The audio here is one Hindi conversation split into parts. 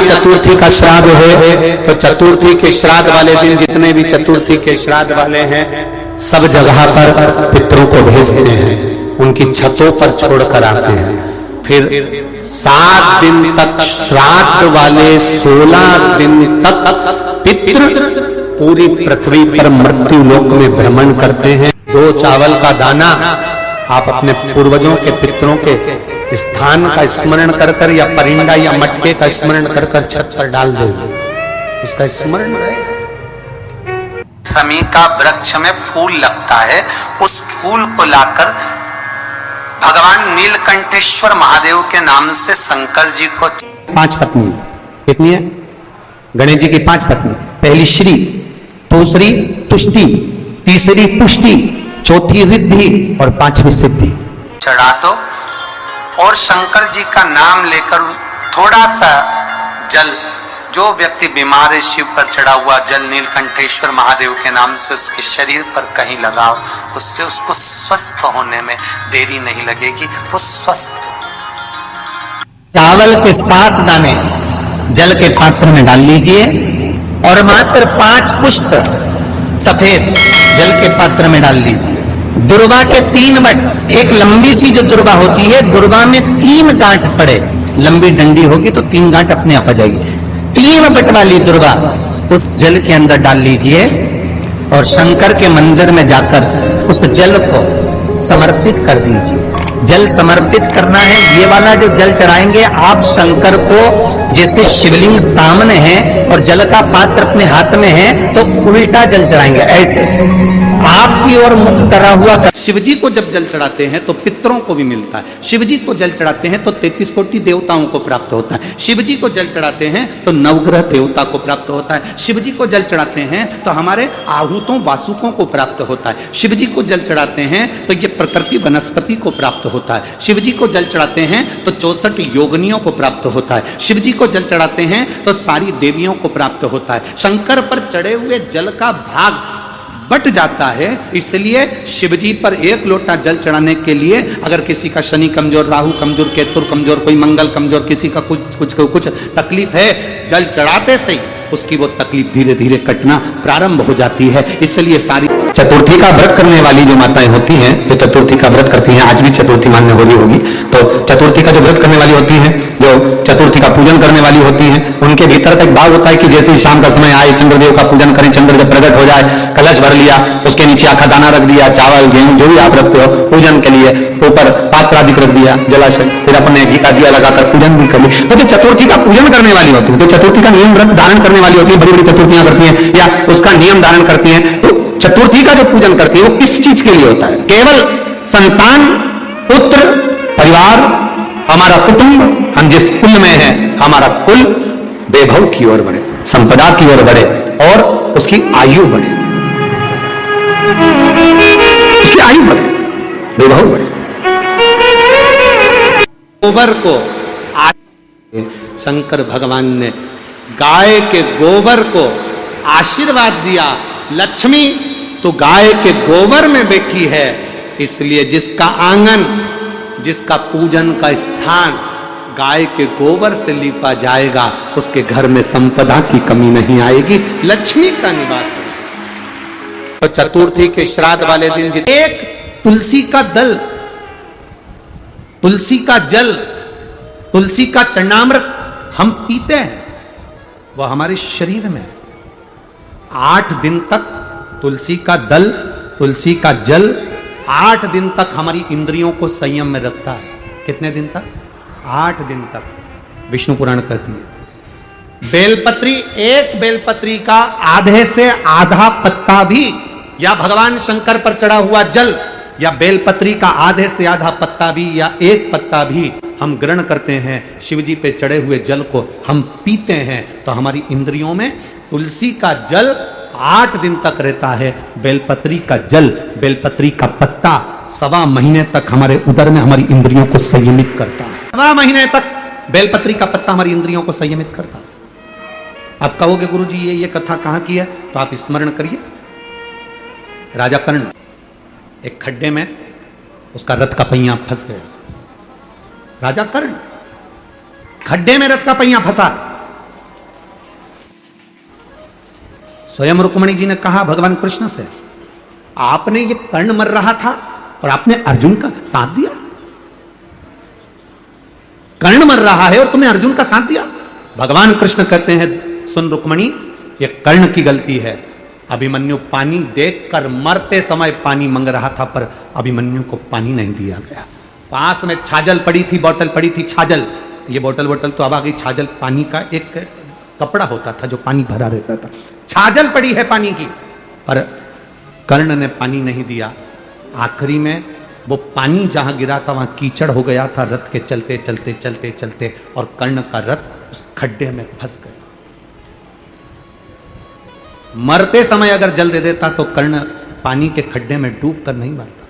चतुर्थी का श्राद्ध है, तो चतुर्थी के श्राद्ध वाले दिन जितने भी चतुर्थी के श्राद्ध वाले हैं सब जगह पर पितरों को भेजते हैं, उनकी छतों पर छोड़कर आते हैं। फिर 7 दिन तक श्राद्ध वाले 16 दिन तक पितृ पूरी पृथ्वी पर मृत्यु लोक में भ्रमण करते हैं। 2 चावल का दाना आप अपने पूर्वजों के पितरों के स्थान का स्मरण कर कर या परिंदा या मटके का स्मरण कर कर छत पर डाल दे, उसका स्मरण रहे। समी का वृक्ष में फूल लगता है, उस फूल को लाकर भगवान नीलकंठेश्वर महादेव के नाम से शंकर जी को 5 पत्नी कितनी है? गणेश जी की 5 पत्नी। पहली श्री, दूसरी तुष्टि, तीसरी पुष्टि, चौथी रिद्धि और 5वीं सिद्धि। चढ़ा दो और शंकर जी का नाम लेकर थोड़ा सा जल, जो व्यक्ति बीमार है शिव पर चढ़ा हुआ जल नीलकंठेश्वर महादेव के नाम से उसके शरीर पर कहीं लगाओ, उससे उसको स्वस्थ होने में देरी नहीं लगेगी, वो स्वस्थ। चावल के 7 दाने जल के पात्र में डाल लीजिए और मात्र 5 पुष्प सफेद जल के पात्र में डाल लीजिए। दुर्वा के 3 बट, एक लंबी सी जो दुर्वा होती है, दुर्वा में 3 गांठ पड़े, लंबी डंडी होगी तो 3 गांठ अपने आप आ जाएगी। 3 बट वाली दुर्वा उस जल के अंदर डाल लीजिए और शंकर के मंदिर में जाकर उस जल को समर्पित कर दीजिए। जल समर्पित करना है, ये वाला जो जल चढ़ाएंगे आप शंकर को, जैसे शिवलिंग सामने है और जल का पात्र अपने हाथ में है तो उल्टा जल चढ़ाएंगे, ऐसे आपकी ओर मुख करा हुआ। शिवजी को जब जल चढ़ाते हैं तो पितरों को भी मिलता है, शिवजी को जल चढ़ाते हैं तो 33 कोटि देवताओं को प्राप्त होता है, शिवजी को जल चढ़ाते हैं तो नवग्रह देवता को प्राप्त होता है, शिवजी को जल चढ़ाते हैं तो हमारे आहूतों वासुकों को प्राप्त होता है, शिवजी को जल चढ़ाते हैं तो ये प्रकृति वनस्पति को प्राप्त होता है, शिवजी को जल चढ़ाते हैं तो 64 योगिनियों को प्राप्त होता है, शिवजी को जल चढ़ाते हैं तो सारी देवियों को प्राप्त होता है। शंकर पर चढ़े हुए जल का भाग बट जाता है, इसलिए शिवजी पर 1 लोटा जल चढ़ाने के लिए अगर किसी का शनि कमजोर, राहु कमजोर, केतु कमजोर, कोई मंगल कमजोर, किसी का कुछ तकलीफ है, जल चढ़ाते से उसकी वो तकलीफ धीरे धीरे कटना प्रारंभ हो जाती है। इसलिए सारी चतुर्थी का व्रत करने वाली जो माताएं होती हैं, जो चतुर्थी का व्रत करती हैं, आज भी चतुर्थी मान में होली होगी, तो चतुर्थी का जो व्रत करने वाली होती हैं, जो चतुर्थी का पूजन करने वाली होती हैं, उनके भीतर का एक भाव होता है कि जैसे ही शाम का समय आए चंद्रदेव का पूजन करें, चंद्र जब प्रकट हो जाए, कलश भर लिया, उसके नीचे आखा दाना रख दिया, चावल गेहूं जो भी आप रखते हो पूजन के लिए, ऊपर पात्र आदि रख दिया जलाशय, फिर अपने घी का दिया लगाकर पूजन भी कर ली। तो जो चतुर्थी का पूजन करने वाली होती है, जो चतुर्थी का नियम व्रत धारण करने वाली होती है, बड़ी बड़ी चतुर्थियां करती हैं या उसका नियम धारण करती हैं, तो चतुर्थी का जो पूजन करती है वो किस चीज के लिए होता है? केवल संतान, पुत्र, परिवार, हमारा कुटुंब, हम जिस कुल में हैं, हमारा कुल वैभव की ओर बढ़े, संपदा की ओर बढ़े और उसकी आयु बढ़े, उसकी आयु बढ़े, वैभव बढ़े। गोबर को शंकर भगवान ने गाय के गोबर को आशीर्वाद दिया, लक्ष्मी तो गाय के गोबर में बैठी है, इसलिए जिसका आंगन, जिसका पूजन का स्थान गाय के गोबर से लीपा जाएगा, उसके घर में संपदा की कमी नहीं आएगी, लक्ष्मी का निवास है। तो चतुर्थी के श्राद्ध वाले दिन एक तुलसी का दल, तुलसी का जल, तुलसी का चरणामृत हम पीते हैं, वह हमारे शरीर में 8 दिन तक तुलसी का दल, तुलसी का जल 8 दिन तक हमारी इंद्रियों को संयम में रखता है। कितने दिन तक? 8 दिन तक। विष्णु पुराण कहती है बेलपत्री, एक बेलपत्री का आधे से आधा पत्ता भी, या भगवान शंकर पर चढ़ा हुआ जल या बेलपत्री का आधे से आधा पत्ता भी या एक पत्ता भी हम ग्रहण करते हैं, शिवजी पे चढ़े हुए जल को हम पीते हैं, तो हमारी इंद्रियों में तुलसी का जल 8 दिन तक रहता है, बेलपत्री का जल, बेलपत्री का पत्ता 1.25 महीने तक हमारे उदर में हमारी इंद्रियों को संयमित करता है। 1.25 महीने तक बेलपत्री का पत्ता हमारी इंद्रियों को संयमित करता है। आप कहोगे गुरुजी ये कथा कहां की है, तो आप स्मरण करिए, राजा कर्ण एक खड्डे में उसका रथ का पहिया फंस गया। राजा कर्ण खड्डे में रथ का पहिया फंसा, स्वयं रुक्मणी जी ने कहा भगवान कृष्ण से, आपने ये कर्ण मर रहा था और आपने अर्जुन का साथ दिया। कर्ण मर रहा है और तुमने अर्जुन का साथ दिया। भगवान कृष्ण कहते हैं, सुन रुक्मणी, ये कर्ण की गलती है। अभिमन्यु पानी देखकर मरते समय पानी मांग रहा था, पर अभिमन्यु को पानी नहीं दिया गया। पास में छाजल पड़ी थी, बोतल पड़ी थी, छाजल। ये बोतल तो अब आ गई। छाजल पानी का एक कपड़ा होता था जो पानी भरा रहता था। छाजल पड़ी है पानी की, पर कर्ण ने पानी नहीं दिया। आखिरी में वो पानी जहां गिरा था वहां कीचड़ हो गया था, रथ के चलते चलते चलते चलते, और कर्ण का रथ उस खड्डे में फंस गया। मरते समय अगर जल दे देता तो कर्ण पानी के खड्डे में डूब कर नहीं मरता।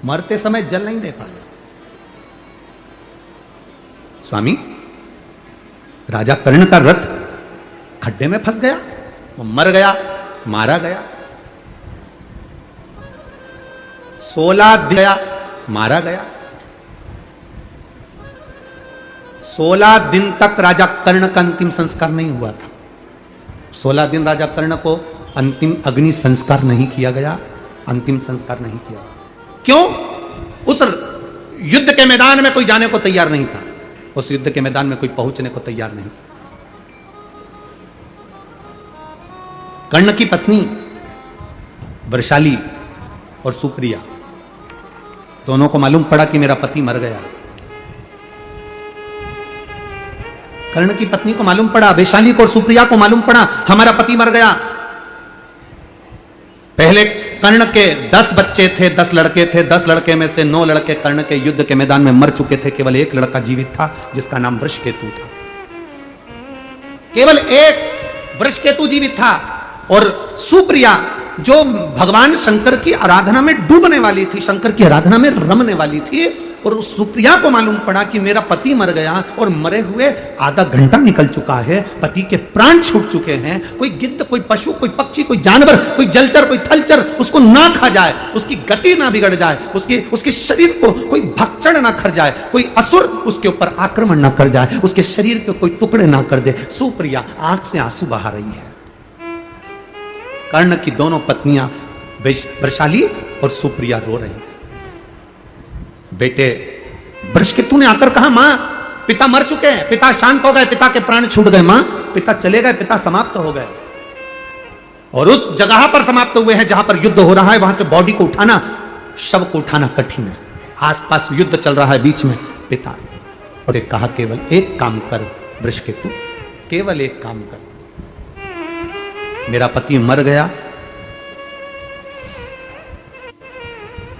मरते समय जल नहीं दे पाया। स्वामी, राजा कर्ण का रथ खड्डे में फंस गया, वो मर गया, मारा गया। 16 दिन गया, मारा गया। 16 दिन तक राजा कर्ण का अंतिम संस्कार नहीं हुआ था। 16 दिन राजा कर्ण को अंतिम अग्नि संस्कार नहीं किया गया, अंतिम संस्कार नहीं किया। क्यों? उस युद्ध के मैदान में कोई जाने को तैयार नहीं था। उस युद्ध के मैदान में कोई पहुंचने को तैयार नहीं था। कर्ण की पत्नी वृषाली और सुप्रिया दोनों को मालूम पड़ा कि मेरा पति मर गया। कर्ण की पत्नी को मालूम पड़ा, वैशाली को और सुप्रिया को मालूम पड़ा हमारा पति मर गया। पहले कर्ण के 10 बच्चे थे, 10 लड़के थे। 10 लड़के में से 9 लड़के कर्ण के युद्ध के मैदान में मर चुके थे। केवल एक लड़का जीवित था जिसका नाम वृषकेतु था। केवल एक वृषकेतु जीवित था। और सुप्रिया जो भगवान शंकर की आराधना में डूबने वाली थी, शंकर की आराधना में रमने वाली थी, और उस सुप्रिया को मालूम पड़ा कि मेरा पति मर गया और मरे हुए आधा घंटा निकल चुका है, पति के प्राण छूट चुके हैं। कोई गिद्ध, कोई पशु, कोई पक्षी, कोई जानवर, कोई जलचर, कोई थलचर उसको ना खा जाए, उसकी गति ना बिगड़ जाए, उसके शरीर को कोई भक्षण ना कर जाए, कोई असुर उसके ऊपर आक्रमण ना कर जाए, उसके शरीर के कोई टुकड़े ना कर दे। सुप्रिया आंख से आंसू बहा रही है। कर्ण की दोनों पत्नियां वृषाली और सुप्रिया रो रही हैं। बेटे वृषकेतु ने आकर कहा, मां, पिता मर चुके हैं, पिता शांत हो गए, पिता के प्राण छूट गए। मां, पिता चले गए, पिता समाप्त हो गए। और उस जगह पर समाप्त हुए हैं जहां पर युद्ध हो रहा है। वहां से बॉडी को उठाना, शव को उठाना कठिन है। आसपास युद्ध चल रहा है, बीच में पिता। और एक कहा, केवल एक काम कर वृषकेतु, केवल एक काम कर। मेरा पति मर गया,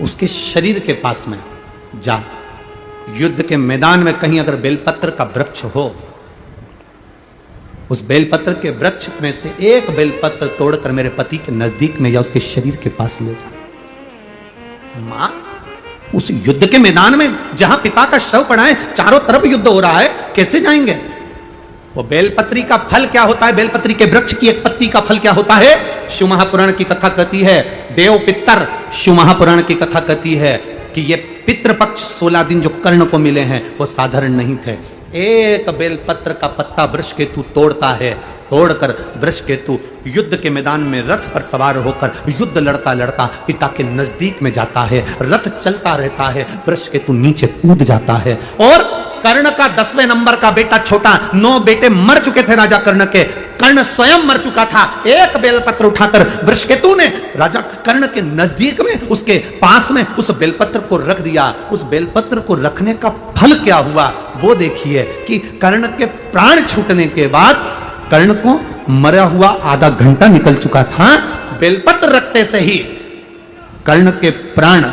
उसके शरीर के पास में जा, युद्ध के मैदान में कहीं अगर बेलपत्र का वृक्ष हो, उस बेलपत्र के वृक्ष में से एक बेलपत्र तोड़कर मेरे पति के नजदीक में या उसके शरीर के पास ले जा। मां, उस युद्ध के मैदान में जहां पिता का शव पड़ा है, चारों तरफ युद्ध हो रहा है, कैसे जाएंगे? वो बेलपत्री का फल क्या होता है? बेलपत्री के वृक्ष की एक पत्ती का फल क्या होता है? शिव महापुराण की कथा कहती है, देव पितर, शिव महापुराण की कथा कहती है कि ये पितृपक्ष 16 दिन जो कर्ण को मिले हैं वो साधारण नहीं थे। एक बेलपत्र का पत्ता वृषकेतु तोड़ता है। तोड़कर वृषकेतु युद्ध के मैदान में रथ पर सवार होकर युद्ध लड़ता लड़ता पिता के नजदीक में जाता है। रथ चलता रहता है, वृषकेतु नीचे कूद जाता है। और कर्ण का 10वें नंबर का बेटा छोटा, 9 बेटे मर चुके थे राजा कर्ण के। कर्ण स्वयं मर चुका था। एक बेलपत्र उठाकर वृषकेतु ने राजा कर्ण के नजदीक में, उसके पास में उस बेलपत्र को रख दिया। उस बेलपत्र को रखने का फल क्या हुआ वो देखिए कि कर्ण के प्राण छूटने के बाद, कर्ण को मरा हुआ आधा घंटा निकल चुका था, बेलपत्र रखते से ही कर्ण के प्राण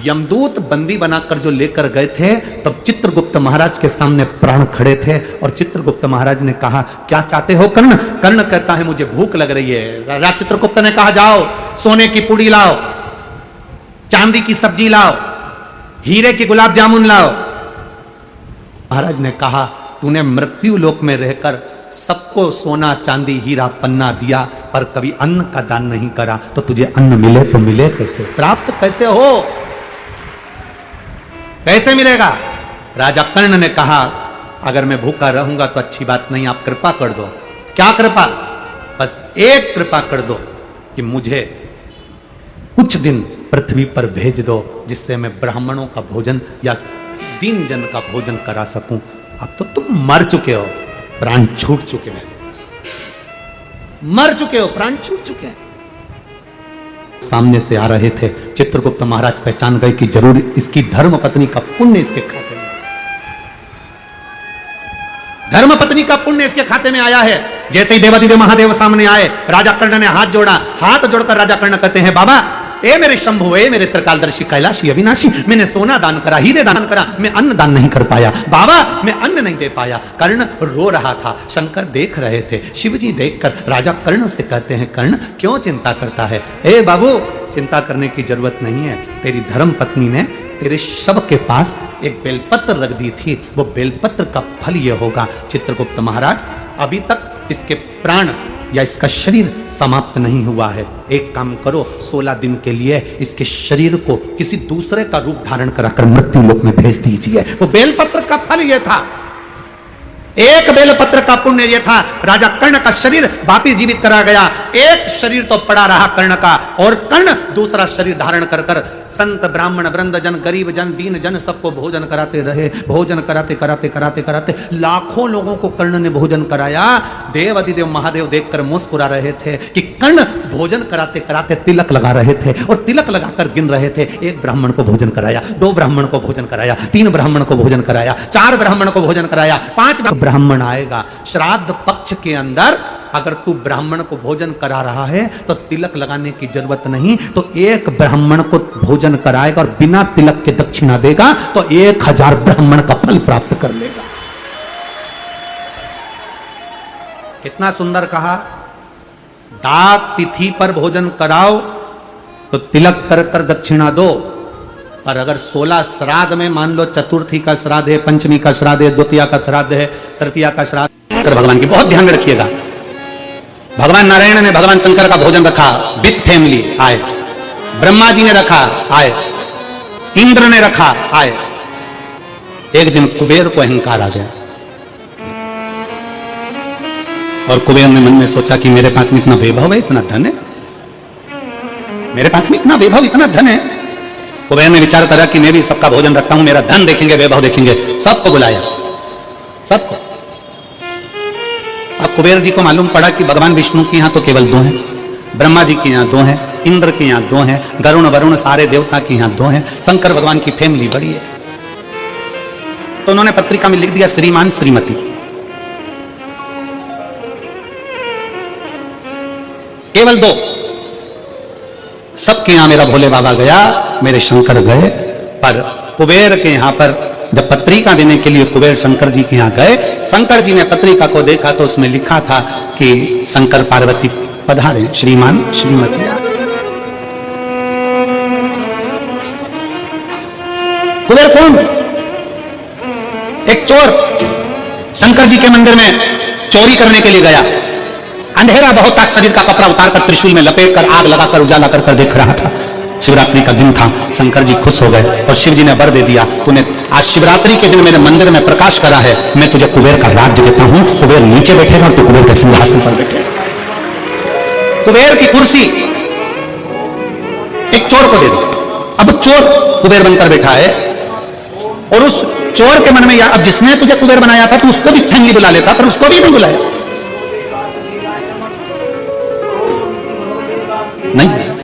यमदूत बंदी बनाकर जो लेकर गए थे, तब चित्रगुप्त महाराज के सामने प्राण खड़े थे। और चित्रगुप्त महाराज ने कहा, क्या चाहते हो कर्ण? कर्ण कहता है, मुझे भूख लग रही है। राजा चित्रगुप्त ने कहा, जाओ सोने की पूड़ी लाओ, चांदी की सब्जी लाओ, हीरे की गुलाब जामुन लाओ। महाराज ने कहा, तूने मृत्यु लोक में रहकर सबको सोना चांदी हीरा पन्ना दिया, पर कभी अन्न का दान नहीं करा, तो तुझे अन्न मिले तो मिले कैसे, प्राप्त कैसे हो, कैसे मिलेगा? राजा कर्ण ने कहा, अगर मैं भूखा रहूंगा तो अच्छी बात नहीं, आप कृपा कर दो। क्या कृपा? बस एक कृपा कर दो कि मुझे कुछ दिन पृथ्वी पर भेज दो, जिससे मैं ब्राह्मणों का भोजन या दीन जन का भोजन करा सकूं। अब तो तुम मर चुके हो, प्राण छूट चुके हैं, मर चुके हो, प्राण छूट चुके हैं। सामने से आ रहे थे, चित्रगुप्त महाराज पहचान गए कि जरूर इसकी धर्म पत्नी का पुण्य इसके खाते में, धर्म पत्नी का पुण्य इसके खाते में आया है। जैसे ही देवादिदेव महादेव सामने आए, राजा कर्ण ने हाथ जोड़ा, हाथ जोड़कर राजा कर्ण कहते हैं, बाबा ए मेरे शंभु, ए मेरे त्रिकालदर्शी कैलाशी अविनाशी, मैंने सोना दान करा, हीरे दान करा, मैं अन्न दान नहीं कर पाया, बाबा मैं अन्न नहीं दे पाया। कर्ण रो रहा था, शंकर देख रहे थे। शिवजी देखकर राजा कर्ण से कहते हैं, कर्ण क्यों चिंता करता है? ए बाबू, चिंता करने की जरूरत नहीं है, तेरी धर्म पत्नी ने तेरे शव के पास एक बेलपत्र रख दी थी, वो बेलपत्र का फल ये होगा। चित्रगुप्त महाराज, अभी तक इसके प्राण या इसका शरीर समाप्त नहीं हुआ है, एक काम करो, 16 दिन के लिए इसके शरीर को किसी दूसरे का रूप धारण कराकर मृत्यु लोक में भेज दीजिए। वो बेलपत्र का फल यह था, एक बेलपत्र का पुण्य यह था, राजा कर्ण का शरीर वापिस जीवित करा गया। एक शरीर तो पड़ा रहा कर्ण का, और कर्ण दूसरा शरीर धारण कर कर संत ब्राह्मण वृंद जन, गरीब जन, दीन जन सबको भोजन कराते रहे। भोजन कराते कराते कराते कराते लाखों लोगों को कर्ण ने भोजन कराया। देव अधिदेव महादेव देखकर मुस्कुरा रहे थे कि कर्ण भोजन कराते कराते तिलक लगा रहे थे, और तिलक लगाकर गिन रहे थे, एक ब्राह्मण को भोजन कराया, 2 ब्राह्मण को भोजन कराया, 3 ब्राह्मण को भोजन कराया, 4 ब्राह्मण को भोजन कराया, 5 ब्राह्मण आएगा। श्राद्ध पक्ष के अंदर अगर तू ब्राह्मण को भोजन करा रहा है तो तिलक लगाने की जरूरत नहीं, तो एक ब्राह्मण को भोजन कराएगा और बिना तिलक के दक्षिणा देगा तो 1000 ब्राह्मण का फल प्राप्त कर लेगा। कितना सुंदर कहा, दात तिथि पर भोजन कराओ तो तिलक कर कर दक्षिणा दो, और अगर 16 श्राद्ध में, मान लो चतुर्थी का श्राद्ध है, पंचमी का श्राद्ध है, द्वितीया का श्राद्ध है, तृतीया का श्राद्ध, तो भगवान की बहुत ध्यान रखिएगा। भगवान नारायण ने भगवान शंकर का भोजन रखा, विथ फैमिली आए, ब्रह्मा जी ने रखा आए, इंद्र ने रखा आए। एक दिन कुबेर को अहंकार आ गया, और कुबेर ने मन में सोचा कि मेरे पास में इतना वैभव है, इतना धन है, मेरे पास में इतना वैभव, इतना धन है। कुबेर ने विचार करा कि मैं भी सबका भोजन रखता हूं, मेरा धन देखेंगे, वैभव देखेंगे, सबको बुलाया, सबको। अब कुबेर जी को मालूम पड़ा कि भगवान विष्णु के यहां तो केवल 2 हैं, ब्रह्मा जी के यहां 2 हैं, इंद्र के यहां 2 हैं, गरुण वरुण सारे देवता के यहां 2 हैं, शंकर भगवान की फैमिली बड़ी है। तो उन्होंने पत्रिका में लिख दिया, श्रीमान श्रीमती, केवल 2, सबके यहां मेरा भोले बाबा गया, मेरे शंकर गए। पर कुबेर के यहां पर जब पत्रिका देने के लिए कुबेर शंकर जी के यहां गए, शंकर जी ने पत्रिका को देखा तो उसमें लिखा था कि शंकर पार्वती पधारे, श्रीमान श्रीमती। कुबेर कौन? एक चोर शंकर जी के मंदिर में चोरी करने के लिए गया, अंधेरा बहुत था, शरीर का कपड़ा उतारकर त्रिशूल में लपेटकर आग लगाकर उजाला कर कर देख रहा था। शिवरात्रि का दिन था, शंकर जी खुश हो गए और शिव जी ने वर दे दिया, तूने आज शिवरात्रि के दिन मेरे मंदिर में प्रकाश करा है, मैं तुझे कुबेर का राज्य देता हूं, कुबेर नीचे बैठेगा और तू कुबेर के सिंहासन पर बैठेगा। कुबेर की कुर्सी एक चोर को दे दो। अब चोर कुबेर बनकर बैठा है, और उस चोर के मन में यार, अब जिसने तुझे कुबेर बनाया था, तो उसको भी फैमिली बुला लेता, पर उसको भी नहीं बुलाया। नहीं,